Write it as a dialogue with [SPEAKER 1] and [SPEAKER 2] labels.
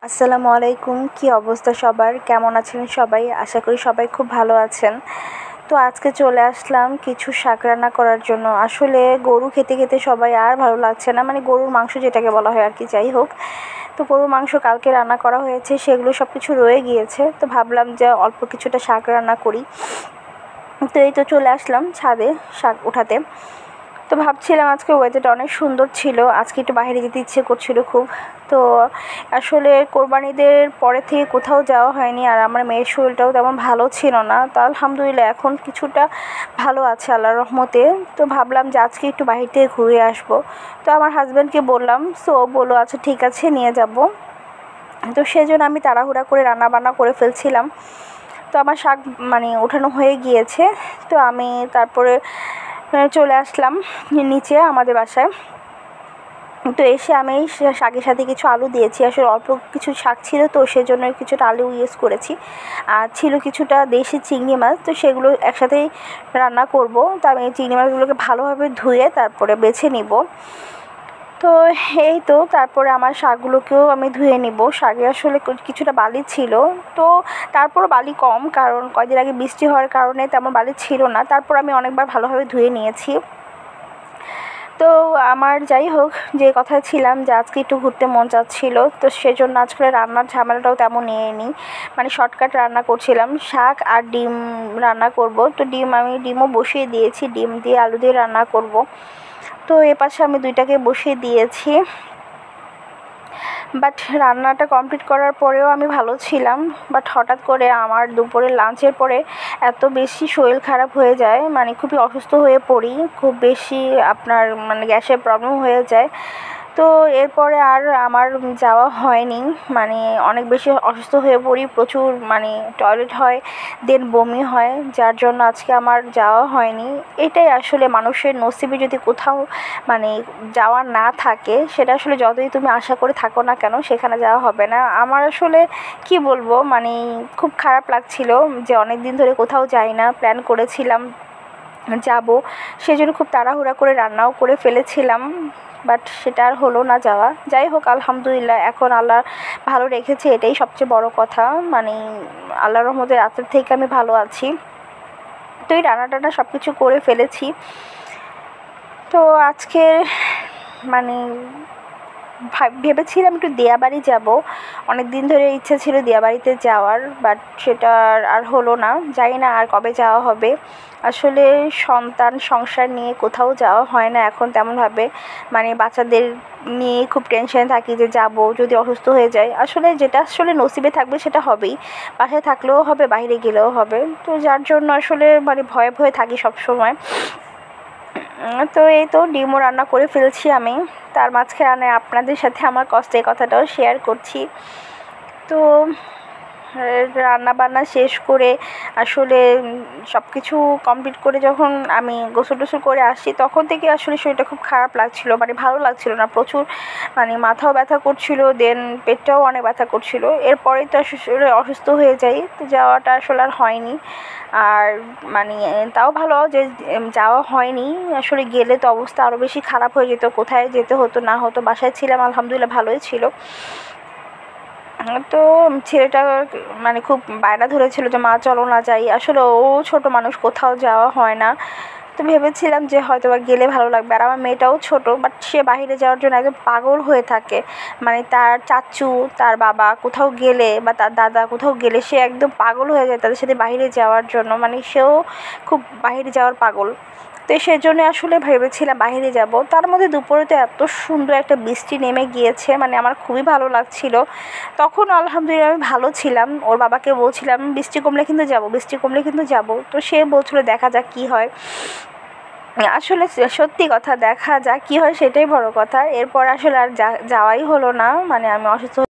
[SPEAKER 1] আসসালামু আলাইকুম। কি অবস্থা সবার? কেমন আছেন সবাই? আশা করি সবাই খুব ভালো আছেন। তো আজকে চলে আসলাম কিছু শাক রান্না করার জন্য। আসলে গরু খেতে খেতে সবাই আর ভালো লাগছে না, মানে গরুর মাংস যেটাকে বলা হয় আর কি, যাই হোক। তো গরুর মাংস কালকে রান্না করা হয়েছে, সেগুলো সব কিছু রয়ে গিয়েছে। তো ভাবলাম যে অল্প কিছুটা শাক রান্না করি। তো এই তো চলে আসলাম ছাদে শাক উঠাতে। তো ভাবছিলাম আজকে ওয়েদারটা অনেক সুন্দর ছিল, আজকে একটু বাইরে যেতে ইচ্ছে করছিল খুব। তো আসলে কোরবানিদের পরে থেকে কোথাও যাওয়া হয়নি, আর আমার মেয়ের শরীরটাও তেমন ভালো ছিল না। তো আলহামদুলিল্লাহ এখন কিছুটা ভালো আছে আল্লাহর রহমতে। তো ভাবলাম যে আজকে একটু বাইরে থেকে ঘুরে আসবো। তো আমার হাজব্যান্ডকে বললাম, সো বললো আচ্ছা ঠিক আছে নিয়ে যাব। তো সেজন্য আমি তাড়াহুড়া করে রান্না বান্না করে ফেলছিলাম। তো আমার শাক ওঠানো হয়ে গিয়েছে। তো আমি তারপরে চলে আসলাম নিচে আমাদের বাসায়। তো এসে আমি শাকের সাথে কিছু আলু দিয়েছি, আসলে অল্প কিছু শাক ছিল তো সেজন্য কিছুটা আলু ইউজ করেছি। আর ছিল কিছুটা দেশি চিংড়ি মাছ, তো সেগুলো একসাথেই রান্না করব। তো আমি চিংড়ি মাছগুলোকে ভালোভাবে ধুয়ে তারপরে বেছে নিব। তো এই তো তারপরে আমার শাকগুলোকেও আমি ধুয়ে নিব। শাকে আসলে কিছুটা বালি ছিল, তো তারপরও বালি কম, কারণ কয়দিন আগে বৃষ্টি হওয়ার কারণে তেমন বালি ছিল না। তারপর আমি অনেকবার ভালোভাবে ধুয়ে নিয়েছি। তো আমার যাই হোক, যে কথায় ছিলাম যে আজকে একটু ঘুরতে মন চাচ্ছিল, তো সেজন্য আজকে রান্নার ঝামেলাটাও তেমন নিয়ে নিই, শর্টকাট রান্না করছিলাম। শাক আর ডিম রান্না করব। তো ডিমও বসিয়ে দিয়েছি, ডিম দিয়ে আলু দিয়ে রান্না করব। তো এপাশে আমি দুইটাকে বসিয়ে দিয়েছি। বাট রান্নাটা কমপ্লিট করার পরেও আমি ভালো ছিলাম। বাট হঠাৎ করে আমার দুপুরের লাঞ্চের পরে এত বেশি শরীর খারাপ হয়ে যায়, খুবই অসুস্থ হয়ে পড়ি, খুব বেশি আপনার গ্যাসের প্রবলেম হয়ে যায়। তো এরপরে আর আমার যাওয়া হয়নি, অনেক বেশি অসুস্থ হয়ে পড়ি, প্রচুর টয়লেট হয়, দেন বমি হয়, যার জন্য আজকে আমার যাওয়া হয়নি। এটাই আসলে মানুষের নসিবে যদি কোথাও যাওয়া না থাকে, সেটা আসলে যতই তুমি আশা করে থাকো না কেন সেখানে যাওয়া হবে না। আমার আসলে কি বলবো, খুব খারাপ লাগছিল যে অনেক দিন ধরে কোথাও যাই না, প্ল্যান করেছিলাম যাব, সেজন্য খুব তাড়াহুড়া করে রান্নাও করে ফেলেছিলাম। বাট সেটা আর হলো না যাওয়া। যাই হোক আলহামদুলিল্লাহ, এখন আল্লাহ ভালো রেখেছে, এটাই সবচেয়ে বড় কথা। আল্লাহর রহমতে রাতের থেকে আমি ভালো আছি। তো এই রান্না সব কিছু করে ফেলেছি। তো আজকে ভেবেছিলাম একটু দিয়াবাড়ি যাব, অনেক দিন ধরে ইচ্ছা ছিল দিয়াবাড়িতে যাওয়ার, বাট সেটা আর হলো না। জানি না আর কবে যাওয়া হবে। আসলে সন্তান সংসার নিয়ে কোথাও যাওয়া হয় না এখন তেমনভাবে, বাচ্চাদের নিয়ে খুব টেনশনে থাকি যে যাব, যদি অসুস্থ হয়ে যায়। আসলে যেটা আসলে নসিবে থাকবে সেটা হবেই, বাসায় থাকলেও হবে, বাইরে গেলেও হবে। তো যার জন্য আসলে ভয়ে ভয়ে থাকি সব সময়। তো এই তো ডিমও রান্না করে ফেলছি আমি, তার মাঝখানে আপনাদের সাথে আমার কষ্টের কথাটাও শেয়ার করছি। তো রান্না বান্না শেষ করে আসলে সব কিছু কমপ্লিট করে যখন আমি গোসল টোসল করে আসি, তখন থেকে আসলে শরীরটা খুব খারাপ লাগছিল, ভালো লাগছিল না, প্রচুর মাথাও ব্যথা করছিল, দেন পেটটাও অনেক ব্যথা করছিল। এরপরেই তো আসলে অসুস্থ হয়ে যাই, তো যাওয়াটা আসলে আর হয়নি। আর তাও ভালো যে যাওয়া হয়নি, আসলে গেলে তো অবস্থা আরও বেশি খারাপ হয়ে যেত, কোথায় যেতে হতো না হতো। বাসায় ছিলাম আলহামদুলিল্লাহ, ভালোই ছিল। তো ছেলেটা খুব বায়না ধরেছিল যে মা চলো না যাই। আসলে ও ছোট মানুষ, কোথাও যাওয়া হয় না। তো ভেবেছিলাম যে হয়তো বা গেলে ভালো লাগবে। আর আমার মেয়েটাও ছোট, বাট সে বাইরে যাওয়ার জন্য একদম পাগল হয়ে থাকে। তার চাচু, তার বাবা কোথাও গেলে বা তার দাদা কোথাও গেলে সে একদম পাগল হয়ে যায় তাদের সাথে বাইরে যাওয়ার জন্য, সেও খুব বাইরে যাওয়ার পাগল। তো সেজন্য আসলে ভেবেছিলাম বাইরে যাব। তার মধ্যে দুপুরে তো এত সুন্দর একটা বৃষ্টি নেমে গিয়েছে, আমার খুবই ভালো লাগছিল। তখন আলহামদুলিল্লাহ আমি ভালো ছিলাম। ওর বাবাকে বলছিলাম বৃষ্টি কমলে কিন্তু যাব, বৃষ্টি কমলে কিন্তু যাব। তো সে বলছিল দেখা যাক কী হয়। আসলে সত্যি কথা, দেখা যাক কী হয়, সেটাই বড় কথা। এরপর আসলে আর যাওয়াই হলো না, আমি অসুস্থ